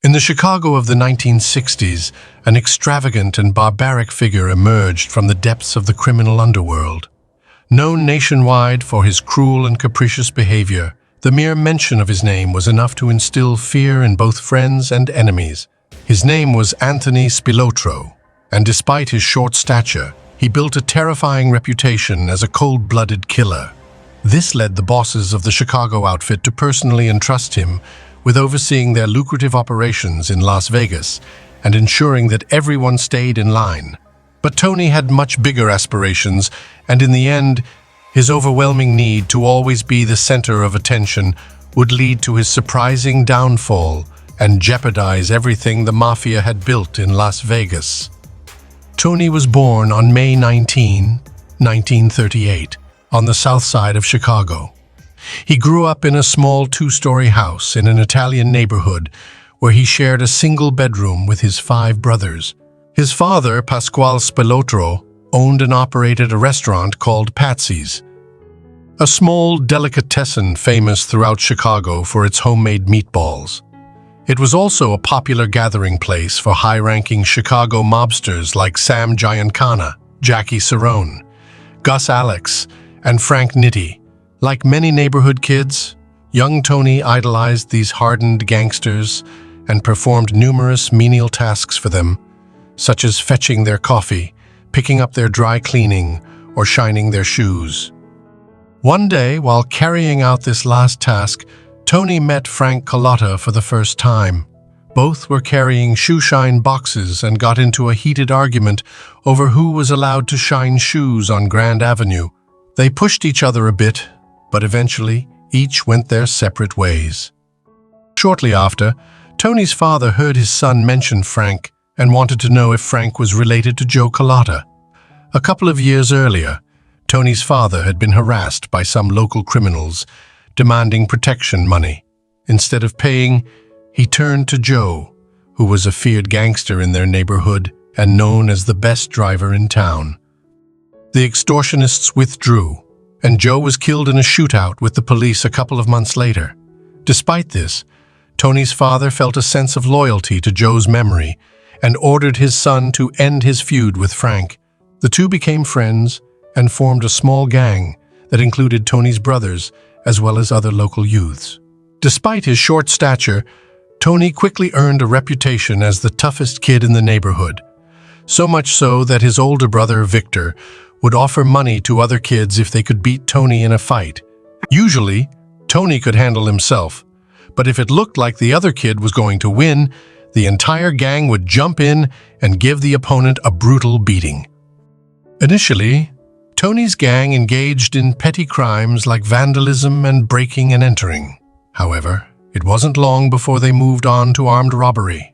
In the Chicago of the 1960s, an extravagant and barbaric figure emerged from the depths of the criminal underworld. Known nationwide for his cruel and capricious behavior, the mere mention of his name was enough to instill fear in both friends and enemies. His name was Tony Spilotro, and despite his short stature, he built a terrifying reputation as a cold-blooded killer. This led the bosses of the Chicago outfit to personally entrust him with overseeing their lucrative operations in Las Vegas and ensuring that everyone stayed in line. But Tony had much bigger aspirations, and in the end, his overwhelming need to always be the center of attention would lead to his surprising downfall and jeopardize everything the Mafia had built in Las Vegas. Tony was born on May 19, 1938, on the south side of Chicago. He grew up in a small two-story house in an Italian neighborhood where he shared a single bedroom with his 5 brothers. His father, Pasquale Spilotro, owned and operated a restaurant called Patsy's, a small delicatessen famous throughout Chicago for its homemade meatballs. It was also a popular gathering place for high-ranking Chicago mobsters like Sam Giancana, Jackie Cerrone, Gus Alex, and Frank Nitti. Like many neighborhood kids, young Tony idolized these hardened gangsters and performed numerous menial tasks for them, such as fetching their coffee, picking up their dry cleaning, or shining their shoes. One day, while carrying out this last task, Tony met Frank Carlotta for the first time. Both were carrying shoe-shine boxes and got into a heated argument over who was allowed to shine shoes on Grand Avenue. They pushed each other a bit, but eventually, each went their separate ways. Shortly after, Tony's father heard his son mention Frank and wanted to know if Frank was related to Joe Carlotta. A couple of years earlier, Tony's father had been harassed by some local criminals, demanding protection money. Instead of paying, he turned to Joe, who was a feared gangster in their neighborhood and known as the best driver in town. The extortionists withdrew, and Joe was killed in a shootout with the police a couple of months later. Despite this, Tony's father felt a sense of loyalty to Joe's memory and ordered his son to end his feud with Frank. The two became friends and formed a small gang that included Tony's brothers as well as other local youths. Despite his short stature, Tony quickly earned a reputation as the toughest kid in the neighborhood, so much so that his older brother, Victor, would offer money to other kids if they could beat Tony in a fight. Usually, Tony could handle himself, but if it looked like the other kid was going to win, the entire gang would jump in and give the opponent a brutal beating. Initially, Tony's gang engaged in petty crimes like vandalism and breaking and entering. However, it wasn't long before they moved on to armed robbery.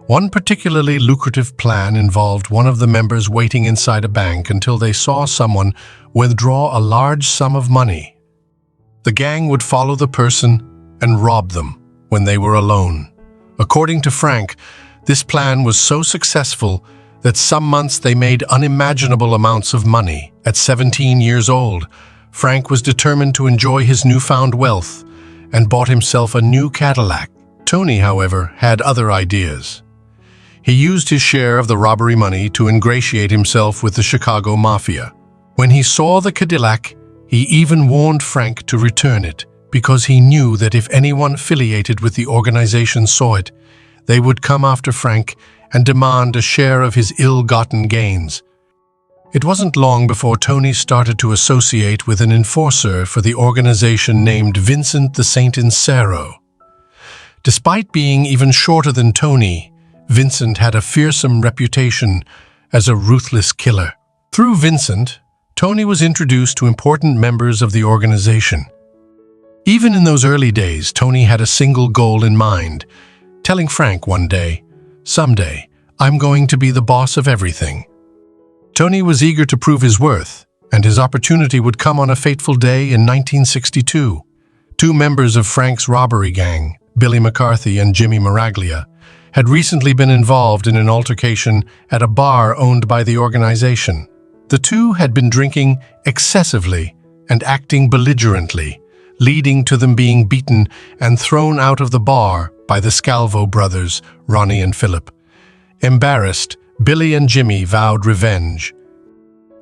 One particularly lucrative plan involved one of the members waiting inside a bank until they saw someone withdraw a large sum of money. The gang would follow the person and rob them when they were alone. According to Frank, this plan was so successful that some months they made unimaginable amounts of money. At 17 years old, Frank was determined to enjoy his newfound wealth and bought himself a new Cadillac. Tony, however, had other ideas. He used his share of the robbery money to ingratiate himself with the Chicago Mafia. When he saw the Cadillac, he even warned Frank to return it, because he knew that if anyone affiliated with the organization saw it, they would come after Frank and demand a share of his ill-gotten gains. It wasn't long before Tony started to associate with an enforcer for the organization named Vincent the Saint Insero. Despite being even shorter than Tony, Vincent had a fearsome reputation as a ruthless killer. Through Vincent, Tony was introduced to important members of the organization. Even in those early days, Tony had a single goal in mind, telling Frank one day, "Someday, I'm going to be the boss of everything." Tony was eager to prove his worth, and his opportunity would come on a fateful day in 1962. 2 members of Frank's robbery gang, Billy McCarthy and Jimmy Maraglia, had recently been involved in an altercation at a bar owned by the organization. The two had been drinking excessively and acting belligerently, leading to them being beaten and thrown out of the bar by the Scalvo brothers, Ronnie and Philip. Embarrassed, Billy and Jimmy vowed revenge.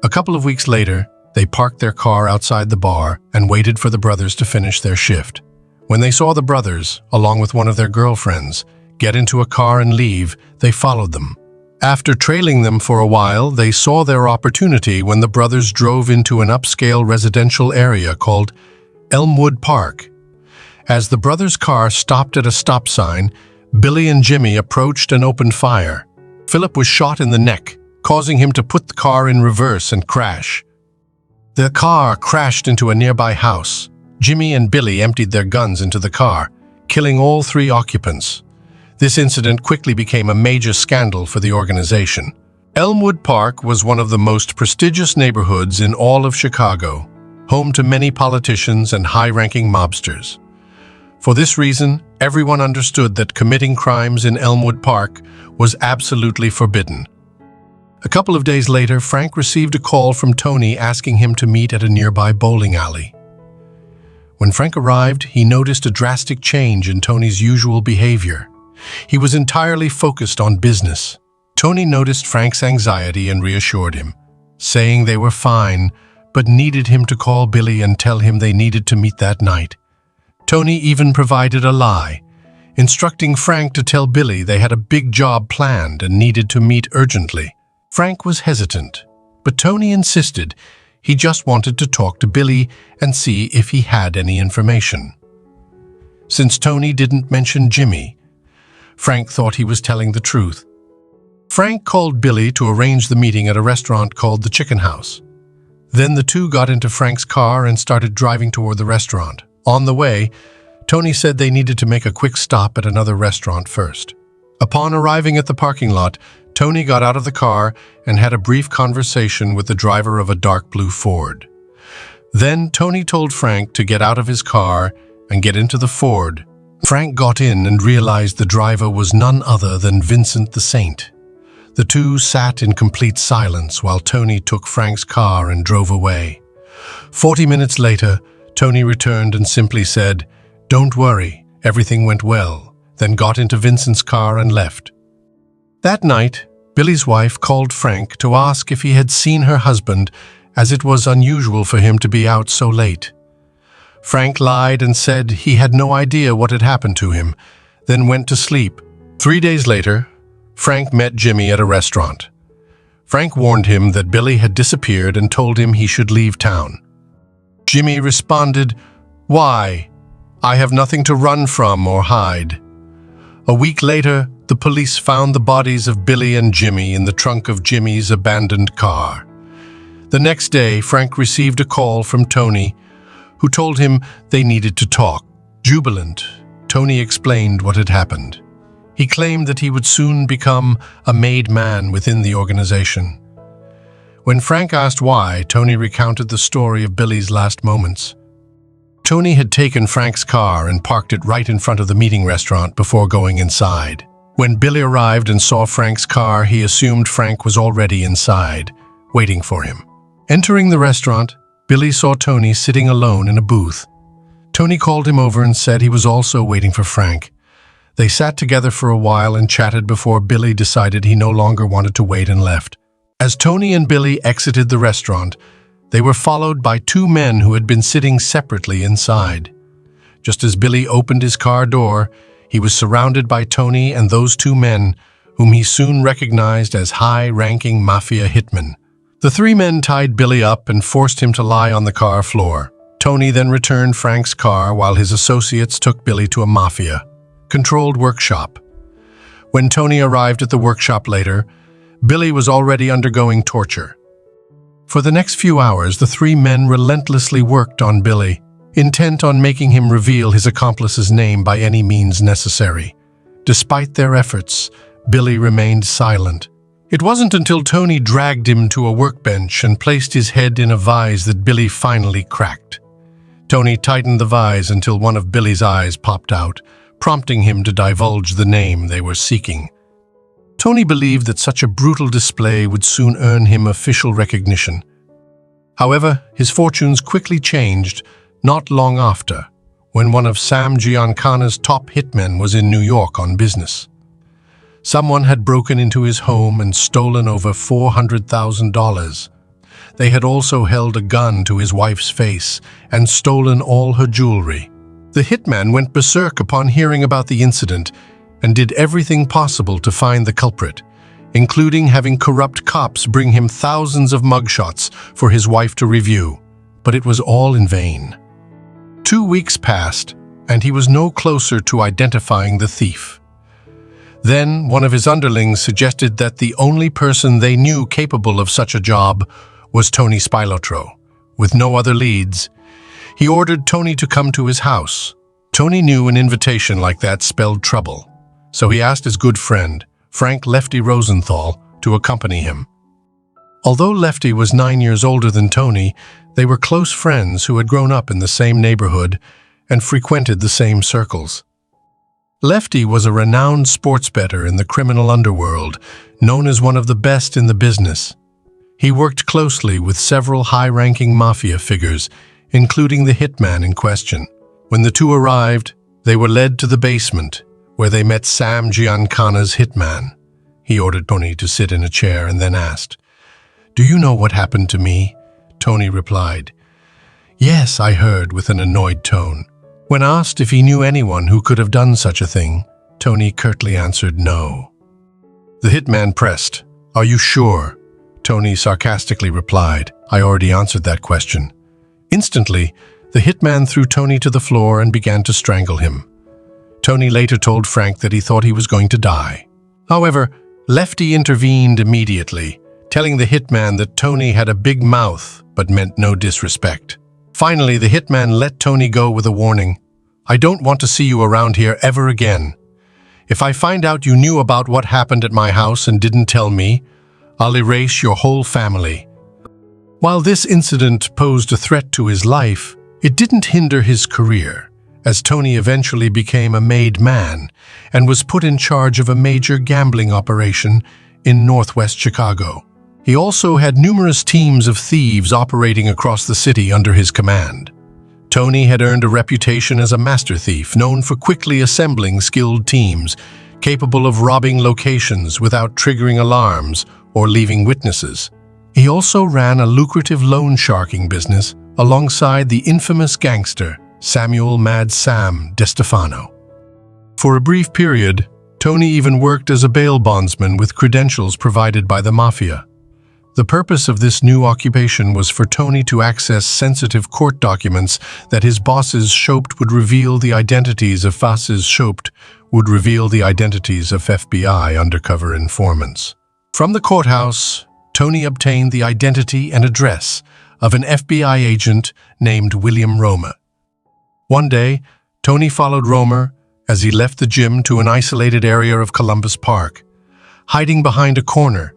A couple of weeks later, they parked their car outside the bar and waited for the brothers to finish their shift. When they saw the brothers, along with one of their girlfriends, get into a car and leave, they followed them. After trailing them for a while, they saw their opportunity when the brothers drove into an upscale residential area called Elmwood Park. As the brothers' car stopped at a stop sign, Billy and Jimmy approached and opened fire. Philip was shot in the neck, causing him to put the car in reverse and crash. The car crashed into a nearby house. Jimmy and Billy emptied their guns into the car, killing all 3 occupants. This incident quickly became a major scandal for the organization. Elmwood Park was one of the most prestigious neighborhoods in all of Chicago, home to many politicians and high-ranking mobsters. For this reason, everyone understood that committing crimes in Elmwood Park was absolutely forbidden. A couple of days later, Frank received a call from Tony asking him to meet at a nearby bowling alley. When Frank arrived, he noticed a drastic change in Tony's usual behavior. He was entirely focused on business. Tony noticed Frank's anxiety and reassured him, saying they were fine, but needed him to call Billy and tell him they needed to meet that night. Tony even provided a lie, instructing Frank to tell Billy they had a big job planned and needed to meet urgently. Frank was hesitant, but Tony insisted he just wanted to talk to Billy and see if he had any information. Since Tony didn't mention Jimmy, Frank thought he was telling the truth. Frank called Billy to arrange the meeting at a restaurant called the Chicken House. Then the two got into Frank's car and started driving toward the restaurant. On the way, Tony said they needed to make a quick stop at another restaurant first. Upon arriving at the parking lot, Tony got out of the car and had a brief conversation with the driver of a dark blue Ford. Then Tony told Frank to get out of his car and get into the Ford. Frank got in and realized the driver was none other than Vincent the Saint. The two sat in complete silence while Tony took Frank's car and drove away. 40 minutes later, Tony returned and simply said, "Don't worry, everything went well," then got into Vincent's car and left. That night, Billy's wife called Frank to ask if he had seen her husband, as it was unusual for him to be out so late. Frank lied and said he had no idea what had happened to him, then went to sleep. 3 days later, Frank met Jimmy at a restaurant. Frank warned him that Billy had disappeared and told him he should leave town. Jimmy responded, "Why? I have nothing to run from or hide." A week later, the police found the bodies of Billy and Jimmy in the trunk of Jimmy's abandoned car. The next day, Frank received a call from Tony, who told him they needed to talk. Jubilant, Tony explained what had happened. He claimed that he would soon become a made man within the organization. When Frank asked why, Tony recounted the story of Billy's last moments. Tony had taken Frank's car and parked it right in front of the meeting restaurant before going inside. When Billy arrived and saw Frank's car, he assumed Frank was already inside, waiting for him. Entering the restaurant, Billy saw Tony sitting alone in a booth. Tony called him over and said he was also waiting for Frank. They sat together for a while and chatted before Billy decided he no longer wanted to wait and left. As Tony and Billy exited the restaurant, they were followed by 2 men who had been sitting separately inside. Just as Billy opened his car door, he was surrounded by Tony and those 2 men, whom he soon recognized as high-ranking Mafia hitmen. The 3 men tied Billy up and forced him to lie on the car floor. Tony then returned Frank's car while his associates took Billy to a Mafia-controlled workshop. When Tony arrived at the workshop later, Billy was already undergoing torture. For the next few hours, the 3 men relentlessly worked on Billy, intent on making him reveal his accomplice's name by any means necessary. Despite their efforts, Billy remained silent. It wasn't until Tony dragged him to a workbench and placed his head in a vise that Billy finally cracked. Tony tightened the vise until one of Billy's eyes popped out, prompting him to divulge the name they were seeking. Tony believed that such a brutal display would soon earn him official recognition. However, his fortunes quickly changed, not long after, when one of Sam Giancana's top hitmen was in New York on business. Someone had broken into his home and stolen over $400,000. They had also held a gun to his wife's face and stolen all her jewelry. The hitman went berserk upon hearing about the incident and did everything possible to find the culprit, including having corrupt cops bring him thousands of mugshots for his wife to review. But it was all in vain. 2 weeks passed, and he was no closer to identifying the thief. Then one of his underlings suggested that the only person they knew capable of such a job was Tony Spilotro. With no other leads, he ordered Tony to come to his house. Tony knew an invitation like that spelled trouble, so he asked his good friend, Frank Lefty Rosenthal, to accompany him. Although Lefty was 9 years older than Tony, they were close friends who had grown up in the same neighborhood and frequented the same circles. Lefty was a renowned sports bettor in the criminal underworld, known as one of the best in the business. He worked closely with several high-ranking Mafia figures, including the hitman in question. When the two arrived, they were led to the basement, where they met Sam Giancana's hitman. He ordered Tony to sit in a chair and then asked, "Do you know what happened to me?" Tony replied, "Yes, I heard," with an annoyed tone. When asked if he knew anyone who could have done such a thing, Tony curtly answered no. The hitman pressed, "Are you sure?" Tony sarcastically replied, "I already answered that question." Instantly, the hitman threw Tony to the floor and began to strangle him. Tony later told Frank that he thought he was going to die. However, Lefty intervened immediately, telling the hitman that Tony had a big mouth but meant no disrespect. Finally, the hitman let Tony go with a warning, "I don't want to see you around here ever again. If I find out you knew about what happened at my house and didn't tell me, I'll erase your whole family." While this incident posed a threat to his life, it didn't hinder his career, as Tony eventually became a made man and was put in charge of a major gambling operation in northwest Chicago. He also had numerous teams of thieves operating across the city under his command. Tony had earned a reputation as a master thief, known for quickly assembling skilled teams, capable of robbing locations without triggering alarms or leaving witnesses. He also ran a lucrative loan sharking business alongside the infamous gangster Samuel Mad Sam DeStefano. For a brief period, Tony even worked as a bail bondsman with credentials provided by the Mafia. The purpose of this new occupation was for Tony to access sensitive court documents that his bosses hoped would reveal the identities of FBI undercover informants. From the courthouse, Tony obtained the identity and address of an FBI agent named William Romer. One day, Tony followed Romer as he left the gym to an isolated area of Columbus Park. Hiding behind a corner,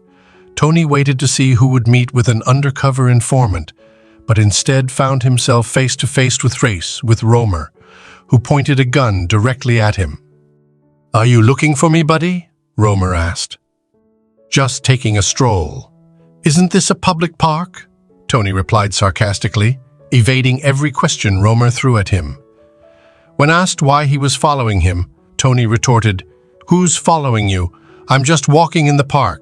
Tony waited to see who would meet with an undercover informant, but instead found himself face-to-face with Romer, who pointed a gun directly at him. "Are you looking for me, buddy?" Romer asked. "Just taking a stroll." "Isn't this a public park?" Tony replied sarcastically, evading every question Romer threw at him. When asked why he was following him, Tony retorted, "Who's following you? I'm just walking in the park."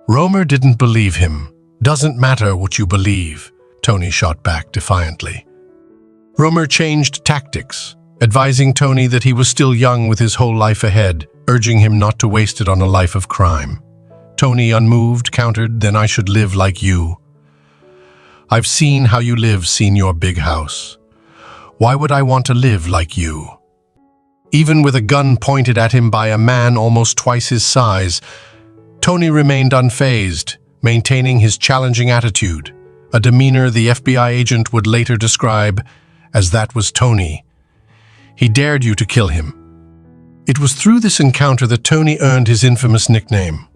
Romer didn't believe him. "Doesn't matter what you believe," Tony shot back defiantly. Romer changed tactics, advising Tony that he was still young with his whole life ahead, urging him not to waste it on a life of crime. Tony, unmoved, countered, "Then I should live like you. I've seen how you live, seen your big house. Why would I want to live like you?" Even with a gun pointed at him by a man almost twice his size, Tony remained unfazed, maintaining his challenging attitude, a demeanor the FBI agent would later describe as "that was Tony. He dared you to kill him." It was through this encounter that Tony earned his infamous nickname.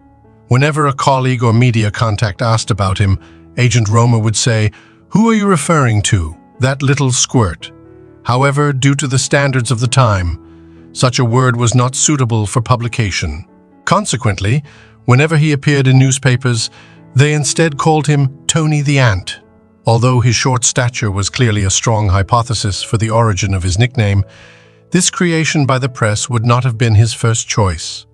Whenever a colleague or media contact asked about him, Agent Romer would say, "Who are you referring to? That little squirt." However, due to the standards of the time, such a word was not suitable for publication. Consequently, whenever he appeared in newspapers, they instead called him Tony the Ant, Although his short stature was clearly a strong hypothesis for the origin of his nickname, this creation by the press would not have been his first choice.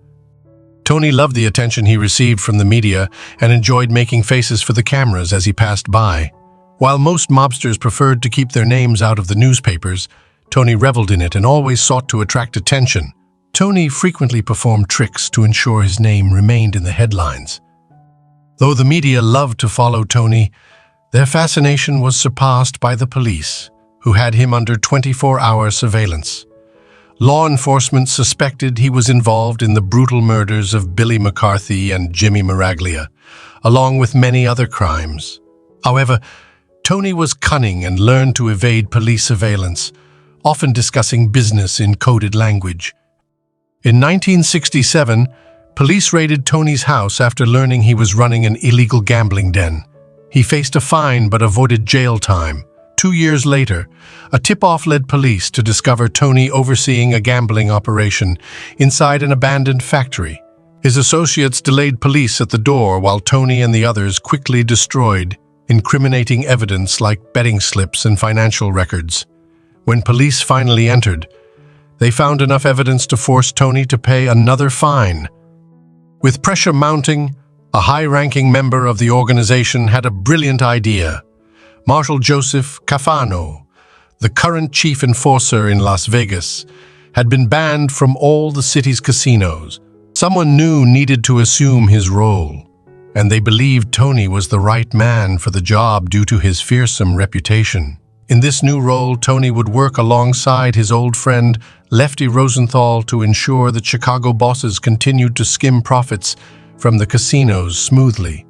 Tony loved the attention he received from the media and enjoyed making faces for the cameras as he passed by. While most mobsters preferred to keep their names out of the newspapers, Tony reveled in it and always sought to attract attention. Tony frequently performed tricks to ensure his name remained in the headlines. Though the media loved to follow Tony, their fascination was surpassed by the police, who had him under 24-hour surveillance. Law enforcement suspected he was involved in the brutal murders of Billy McCarthy and Jimmy Miraglia, along with many other crimes. However, Tony was cunning and learned to evade police surveillance, often discussing business in coded language. In 1967, police raided Tony's house after learning he was running an illegal gambling den. He faced a fine but avoided jail time. 2 years later, a tip-off led police to discover Tony overseeing a gambling operation inside an abandoned factory. His associates delayed police at the door while Tony and the others quickly destroyed incriminating evidence like betting slips and financial records. When police finally entered, they found enough evidence to force Tony to pay another fine. With pressure mounting, a high-ranking member of the organization had a brilliant idea. Marshal Joseph Cafano, the current chief enforcer in Las Vegas, had been banned from all the city's casinos. Someone new needed to assume his role, and they believed Tony was the right man for the job due to his fearsome reputation. In this new role, Tony would work alongside his old friend Lefty Rosenthal to ensure that Chicago bosses continued to skim profits from the casinos smoothly.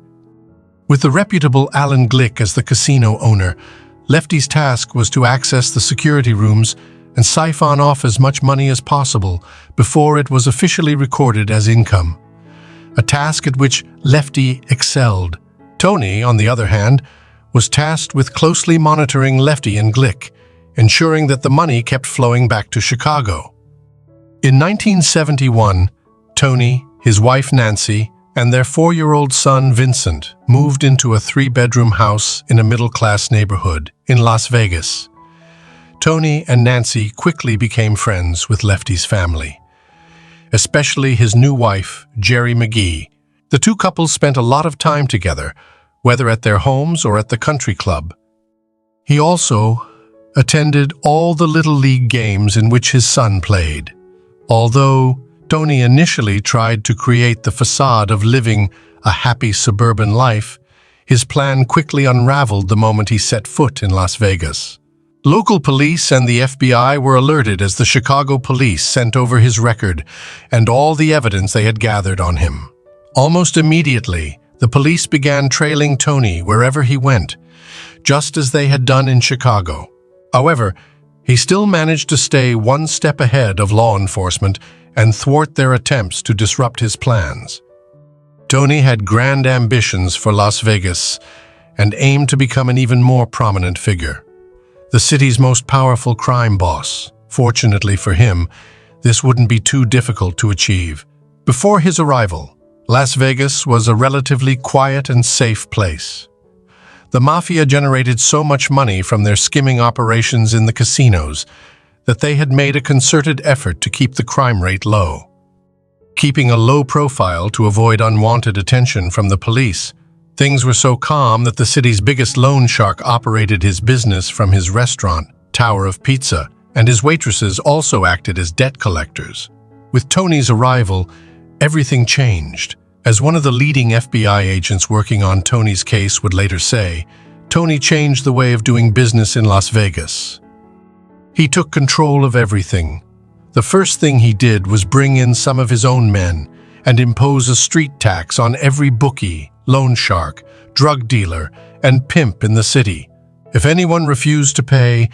With the reputable Alan Glick as the casino owner, Lefty's task was to access the security rooms and siphon off as much money as possible before it was officially recorded as income, a task at which Lefty excelled. Tony, on the other hand, was tasked with closely monitoring Lefty and Glick, ensuring that the money kept flowing back to Chicago. In 1971, Tony, his wife Nancy, and their 4-year-old son Vincent moved into a 3-bedroom house in a middle-class neighborhood in Las Vegas. Tony and Nancy quickly became friends with Lefty's family, especially his new wife, Jerry McGee. The two couples spent a lot of time together, whether at their homes or at the country club. He also attended all the Little League games in which his son played. Although Tony initially tried to create the facade of living a happy suburban life, his plan quickly unraveled the moment he set foot in Las Vegas. Local police and the FBI were alerted as the Chicago police sent over his record and all the evidence they had gathered on him. Almost immediately, the police began trailing Tony wherever he went, just as they had done in Chicago. However, he still managed to stay one step ahead of law enforcement and thwart their attempts to disrupt his plans. Tony had grand ambitions for Las Vegas and aimed to become an even more prominent figure, the city's most powerful crime boss. Fortunately for him, this wouldn't be too difficult to achieve. Before his arrival, Las Vegas was a relatively quiet and safe place. The Mafia generated so much money from their skimming operations in the casinos that they had made a concerted effort to keep the crime rate low. Keeping a low profile to avoid unwanted attention from the police, things were so calm that the city's biggest loan shark operated his business from his restaurant, Tower of Pizza, and his waitresses also acted as debt collectors. With Tony's arrival, everything changed. As one of the leading FBI agents working on Tony's case would later say, Tony changed the way of doing business in Las Vegas. He took control of everything. The first thing he did was bring in some of his own men and impose a street tax on every bookie, loan shark, drug dealer, and pimp in the city. If anyone refused to pay,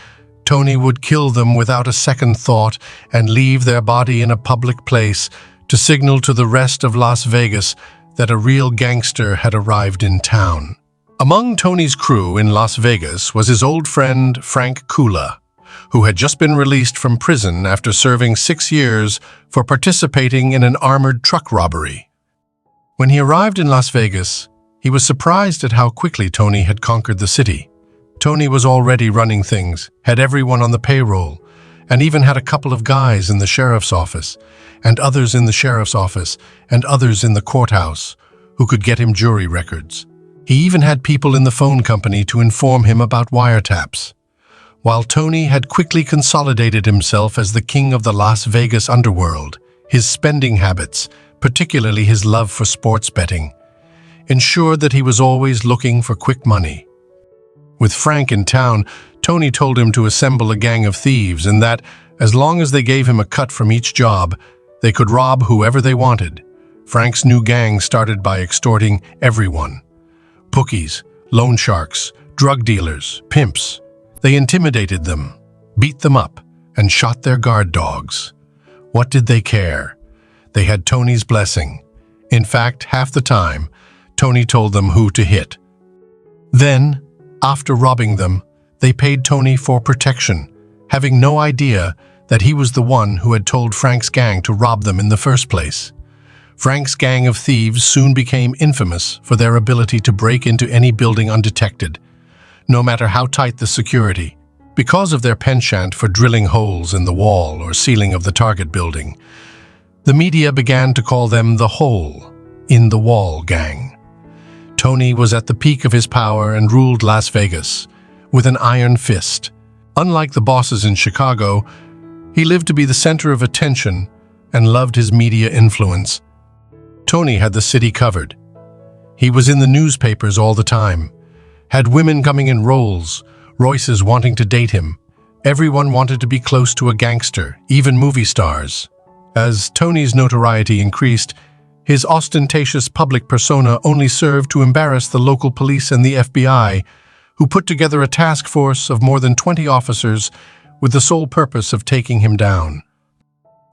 Tony would kill them without a second thought and leave their body in a public place to signal to the rest of Las Vegas that a real gangster had arrived in town. Among Tony's crew in Las Vegas was his old friend Frank Kula, who had just been released from prison after serving 6 years for participating in an armored truck robbery. When he arrived in Las Vegas, he was surprised at how quickly Tony had conquered the city. Tony was already running things, had everyone on the payroll, and even had a couple of guys in the sheriff's office, and others in the sheriff's office, and others in the courthouse, who could get him jury records. He even had people in the phone company to inform him about wiretaps. While Tony had quickly consolidated himself as the king of the Las Vegas underworld, his spending habits, particularly his love for sports betting, ensured that he was always looking for quick money. With Frank in town, Tony told him to assemble a gang of thieves and that, as long as they gave him a cut from each job, they could rob whoever they wanted. Frank's new gang started by extorting everyone. Bookies, loan sharks, drug dealers, pimps. They intimidated them, beat them up, and shot their guard dogs. What did they care? They had Tony's blessing. In fact, half the time, Tony told them who to hit. Then, after robbing them, they paid Tony for protection, having no idea that he was the one who had told Frank's gang to rob them in the first place. Frank's gang of thieves soon became infamous for their ability to break into any building undetected, no matter how tight the security. Because of their penchant for drilling holes in the wall or ceiling of the target building, the media began to call them the Hole in the Wall Gang. Tony was at the peak of his power and ruled Las Vegas with an iron fist. Unlike the bosses in Chicago, he lived to be the center of attention and loved his media influence. Tony had the city covered. He was in the newspapers all the time, had women coming in roles, Royces wanting to date him. Everyone wanted to be close to a gangster, even movie stars. As Tony's notoriety increased, his ostentatious public persona only served to embarrass the local police and the FBI, who put together a task force of more than 20 officers with the sole purpose of taking him down.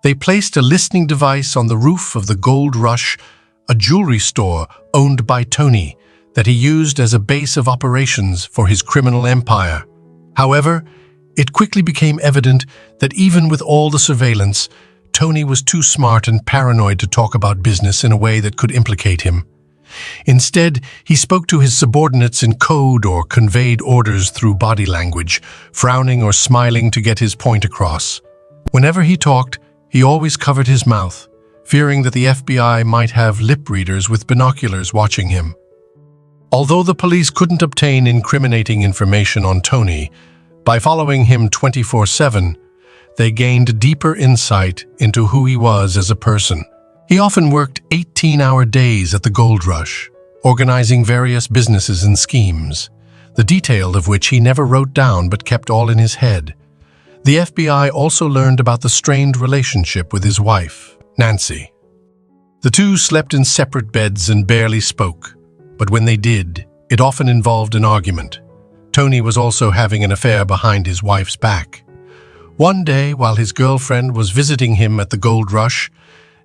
They placed a listening device on the roof of the Gold Rush, a jewelry store owned by Tony, that he used as a base of operations for his criminal empire. However, it quickly became evident that even with all the surveillance, Tony was too smart and paranoid to talk about business in a way that could implicate him. Instead, he spoke to his subordinates in code or conveyed orders through body language, frowning or smiling to get his point across. Whenever he talked, he always covered his mouth, fearing that the FBI might have lip readers with binoculars watching him. Although the police couldn't obtain incriminating information on Tony, by following him 24/7, they gained deeper insight into who he was as a person. He often worked 18-hour days at the Gold Rush, organizing various businesses and schemes, the detail of which he never wrote down but kept all in his head. The FBI also learned about the strained relationship with his wife, Nancy. The two slept in separate beds and barely spoke, but when they did, it often involved an argument. Tony was also having an affair behind his wife's back. One day, while his girlfriend was visiting him at the Gold Rush,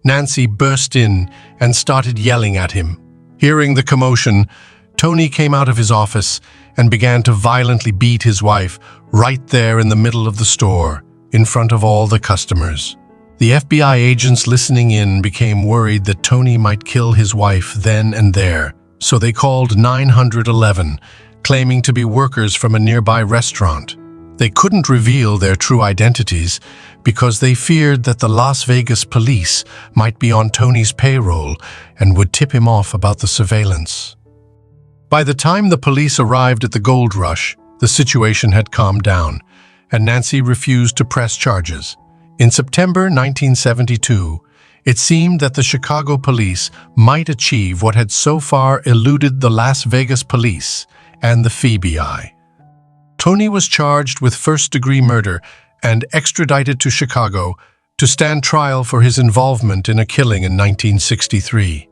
Nancy burst in and started yelling at him. Hearing the commotion, Tony came out of his office and began to violently beat his wife right there in the middle of the store, in front of all the customers. The FBI agents listening in became worried that Tony might kill his wife then and there, so they called 911, claiming to be workers from a nearby restaurant. They couldn't reveal their true identities because they feared that the Las Vegas police might be on Tony's payroll and would tip him off about the surveillance. By the time the police arrived at the Gold Rush, the situation had calmed down, and Nancy refused to press charges. In September 1972, it seemed that the Chicago police might achieve what had so far eluded the Las Vegas police and the FBI. Tony was charged with first-degree murder and extradited to Chicago to stand trial for his involvement in a killing in 1963.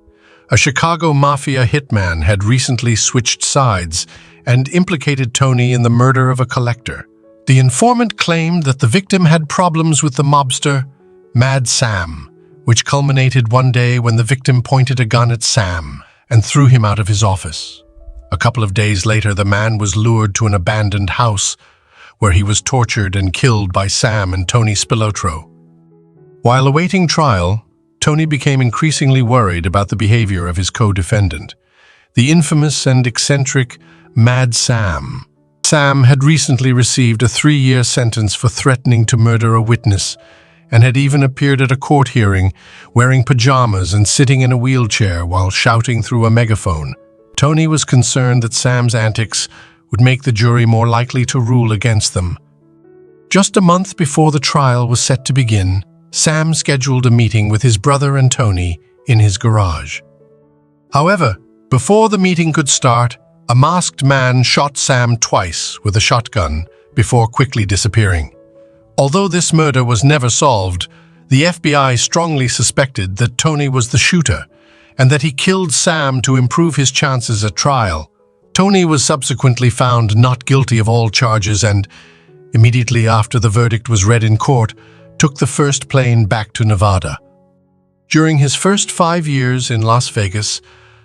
A Chicago Mafia hitman had recently switched sides and implicated Tony in the murder of a collector. The informant claimed that the victim had problems with the mobster, Mad Sam, which culminated one day when the victim pointed a gun at Sam and threw him out of his office. A couple of days later, the man was lured to an abandoned house where he was tortured and killed by Sam and Tony Spilotro. While awaiting trial, Tony became increasingly worried about the behavior of his co-defendant, the infamous and eccentric Mad Sam. Sam had recently received a 3-year sentence for threatening to murder a witness, and had even appeared at a court hearing wearing pajamas and sitting in a wheelchair while shouting through a megaphone. Tony was concerned that Sam's antics would make the jury more likely to rule against them. Just a month before the trial was set to begin, Sam scheduled a meeting with his brother and Tony in his garage. However, before the meeting could start, a masked man shot Sam twice with a shotgun before quickly disappearing. Although this murder was never solved, the FBI strongly suspected that Tony was the shooter and that he killed Sam to improve his chances at trial. Tony was subsequently found not guilty of all charges and, immediately after the verdict was read in court, took the first plane back to Nevada. During his first 5 years in Las Vegas,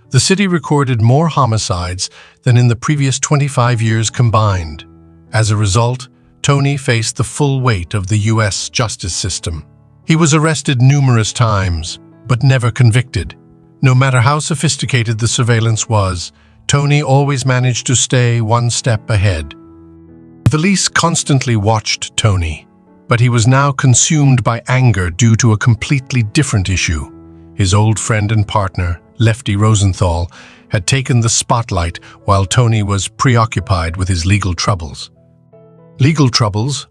the city recorded more homicides than in the previous 25 years combined. As a result, Tony faced the full weight of the U.S. justice system. He was arrested numerous times, but never convicted. No matter how sophisticated the surveillance was, Tony always managed to stay one step ahead. The police constantly watched Tony, but he was now consumed by anger due to a completely different issue. His old friend and partner, Lefty Rosenthal, had taken the spotlight while Tony was preoccupied with his legal troubles.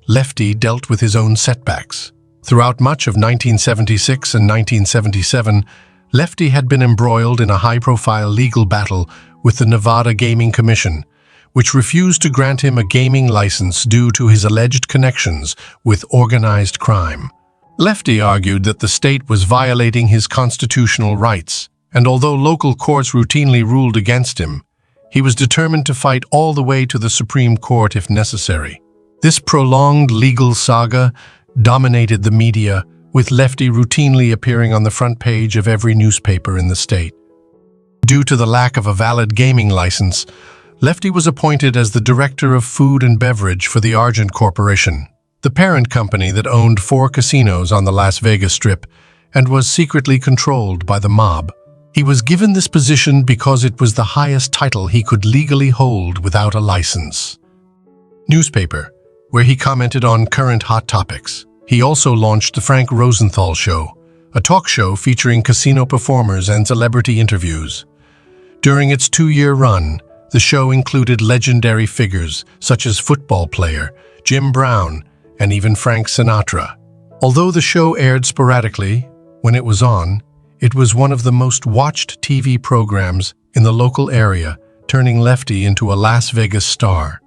Lefty dealt with his own setbacks. Throughout much of 1976 and 1977, Lefty had been embroiled in a high-profile legal battle with the Nevada Gaming Commission, which refused to grant him a gaming license due to his alleged connections with organized crime. Lefty argued that the state was violating his constitutional rights, and although local courts routinely ruled against him, he was determined to fight all the way to the Supreme Court if necessary. This prolonged legal saga dominated the media, with Lefty routinely appearing on the front page of every newspaper in the state. Due to the lack of a valid gaming license, Lefty was appointed as the director of food and beverage for the Argent Corporation, the parent company that owned 4 casinos on the Las Vegas Strip and was secretly controlled by the mob. He was given this position because it was the highest title he could legally hold without a license. Newspaper, where he commented on current hot topics. He also launched the Frank Rosenthal Show, a talk show featuring casino performers and celebrity interviews. During its 2-year run, the show included legendary figures such as football player Jim Brown and even Frank Sinatra. Although the show aired sporadically, when it was on, it was one of the most watched TV programs in the local area, turning Lefty into a Las Vegas star.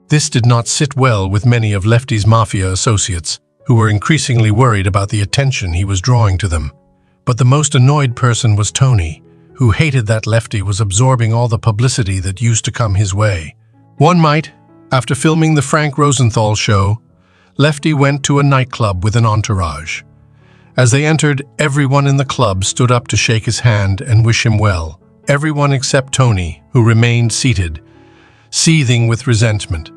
This did not sit well with many of Lefty's Mafia associates, who were increasingly worried about the attention he was drawing to them. But the most annoyed person was Tony, who hated that Lefty was absorbing all the publicity that used to come his way. One night, after filming the Frank Rosenthal Show, Lefty went to a nightclub with an entourage. As they entered, everyone in the club stood up to shake his hand and wish him well. Everyone except Tony, who remained seated, seething with resentment.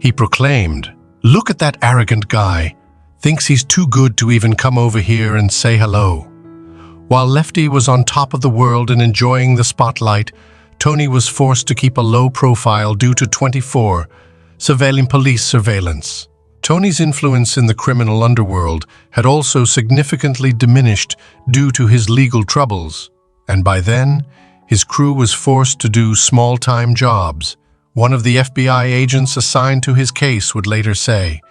He proclaimed, "Look at that arrogant guy. Thinks he's too good to even come over here and say hello." While Lefty was on top of the world and enjoying the spotlight, Tony was forced to keep a low profile due to 24 surveilling police surveillance. Tony's influence in the criminal underworld had also significantly diminished due to his legal troubles, and by then, his crew was forced to do small-time jobs. One of the FBI agents assigned to his case would later say,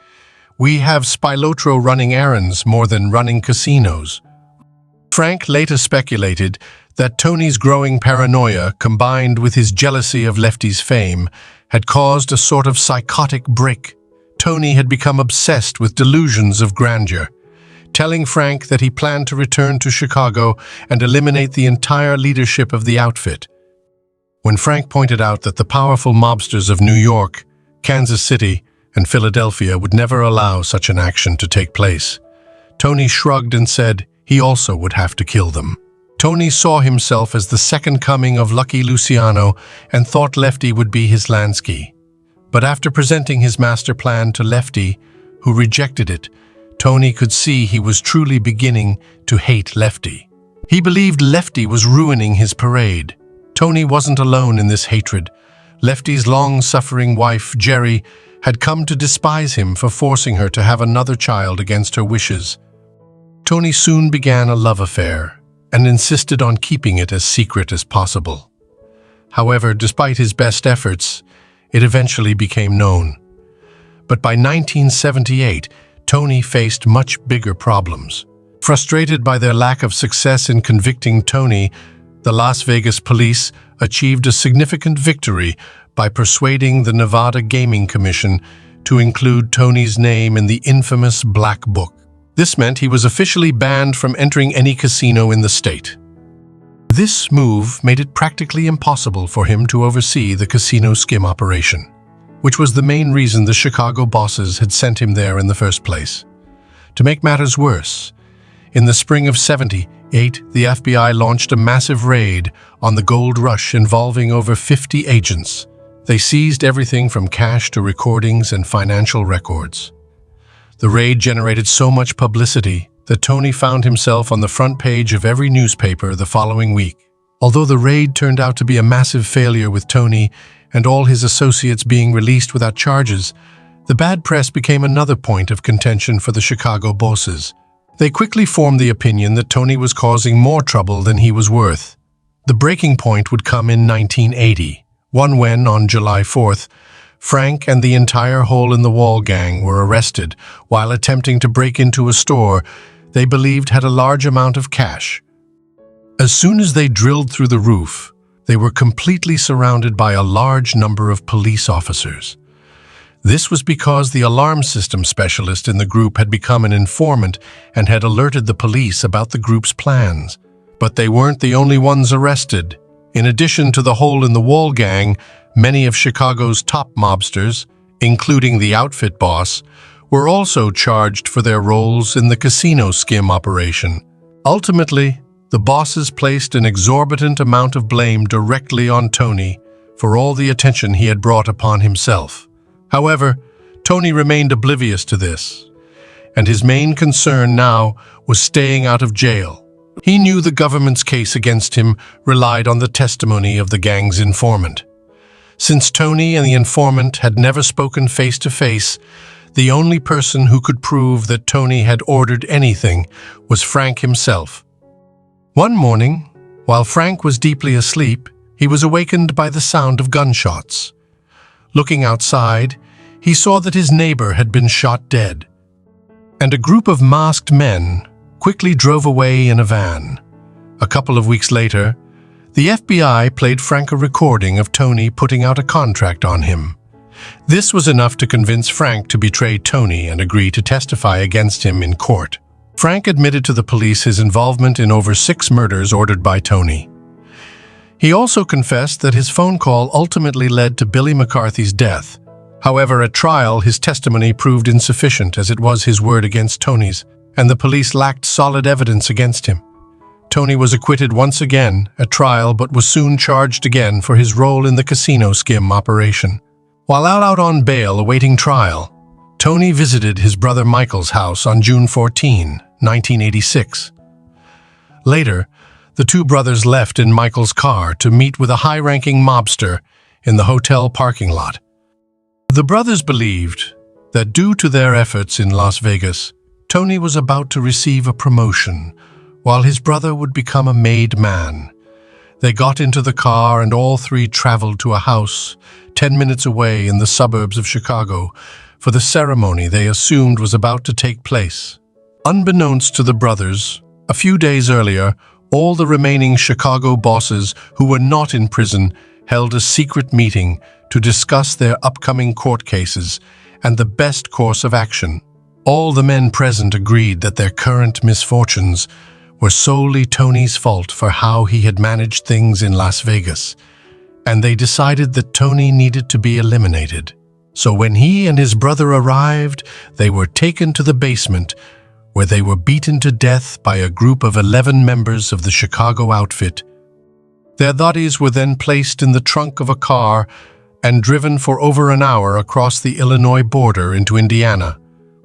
"We have Spilotro running errands more than running casinos." Frank later speculated that Tony's growing paranoia, combined with his jealousy of Lefty's fame, had caused a sort of psychotic break. Tony had become obsessed with delusions of grandeur, telling Frank that he planned to return to Chicago and eliminate the entire leadership of the outfit. When Frank pointed out that the powerful mobsters of New York, Kansas City, and Philadelphia would never allow such an action to take place, Tony shrugged and said he also would have to kill them. Tony saw himself as the second coming of Lucky Luciano and thought Lefty would be his Lansky. But after presenting his master plan to Lefty, who rejected it, Tony could see he was truly beginning to hate Lefty. He believed Lefty was ruining his parade. Tony wasn't alone in this hatred. Lefty's long-suffering wife, Jerry, had come to despise him for forcing her to have another child against her wishes. Tony soon began a love affair and insisted on keeping it as secret as possible. However, despite his best efforts, it eventually became known. But by 1978, Tony faced much bigger problems. Frustrated by their lack of success in convicting Tony, the Las Vegas police achieved a significant victory by persuading the Nevada Gaming Commission to include Tony's name in the infamous Black Book. This meant he was officially banned from entering any casino in the state. This move made it practically impossible for him to oversee the casino skim operation, which was the main reason the Chicago bosses had sent him there in the first place. To make matters worse, in the spring of '78, the FBI launched a massive raid on the gold rush involving over 50 agents. They seized everything from cash to recordings and financial records. The raid generated so much publicity that Tony found himself on the front page of every newspaper the following week. Although the raid turned out to be a massive failure with Tony and all his associates being released without charges, the bad press became another point of contention for the Chicago bosses. They quickly formed the opinion that Tony was causing more trouble than he was worth. The breaking point would come in 1980, when, on July 4th, Frank and the entire hole-in-the-wall gang were arrested while attempting to break into a store they believed had a large amount of cash. As soon as they drilled through the roof, they were completely surrounded by a large number of police officers. This was because the alarm system specialist in the group had become an informant and had alerted the police about the group's plans. But they weren't the only ones arrested. In addition to the hole-in-the-wall gang, many of Chicago's top mobsters, including the outfit boss, were also charged for their roles in the casino skim operation. Ultimately, the bosses placed an exorbitant amount of blame directly on Tony for all the attention he had brought upon himself. However, Tony remained oblivious to this, and his main concern now was staying out of jail. He knew the government's case against him relied on the testimony of the gang's informant. Since Tony and the informant had never spoken face-to-face, the only person who could prove that Tony had ordered anything was Frank himself. One morning, while Frank was deeply asleep, he was awakened by the sound of gunshots. Looking outside, he saw that his neighbor had been shot dead, and a group of masked men quickly drove away in a van. A couple of weeks later, the FBI played Frank a recording of Tony putting out a contract on him. This was enough to convince Frank to betray Tony and agree to testify against him in court. Frank admitted to the police his involvement in over 6 murders ordered by Tony. He also confessed that his phone call ultimately led to Billy McCarthy's death. However, at trial, his testimony proved insufficient as it was his word against Tony's, and the police lacked solid evidence against him. Tony was acquitted once again at trial but was soon charged again for his role in the casino skim operation. While out on bail awaiting trial, Tony visited his brother Michael's house on June 14, 1986. Later, the two brothers left in Michael's car to meet with a high-ranking mobster in the hotel parking lot. The brothers believed that due to their efforts in Las Vegas, Tony was about to receive a promotion, while his brother would become a made man. They got into the car and all three traveled to a house 10 minutes away in the suburbs of Chicago for the ceremony they assumed was about to take place. Unbeknownst to the brothers, a few days earlier, all the remaining Chicago bosses who were not in prison held a secret meeting to discuss their upcoming court cases and the best course of action. All the men present agreed that their current misfortunes were solely Tony's fault for how he had managed things in Las Vegas, and they decided that Tony needed to be eliminated. So when he and his brother arrived, they were taken to the basement, where they were beaten to death by a group of 11 members of the Chicago outfit. Their bodies were then placed in the trunk of a car and driven for over an hour across the Illinois border into Indiana,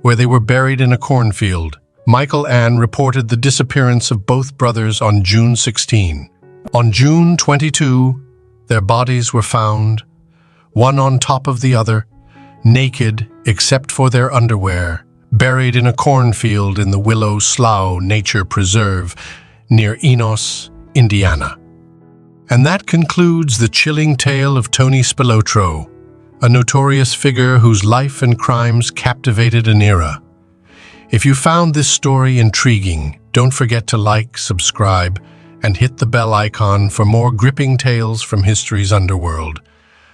where they were buried in a cornfield. Michael Ann reported the disappearance of both brothers on June 16. On June 22, their bodies were found, one on top of the other, naked except for their underwear, buried in a cornfield in the Willow Slough Nature Preserve near Enos, Indiana. And that concludes the chilling tale of Tony Spilotro, a notorious figure whose life and crimes captivated an era. If you found this story intriguing, don't forget to like, subscribe, and hit the bell icon for more gripping tales from history's underworld.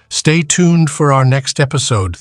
Stay tuned for our next episode.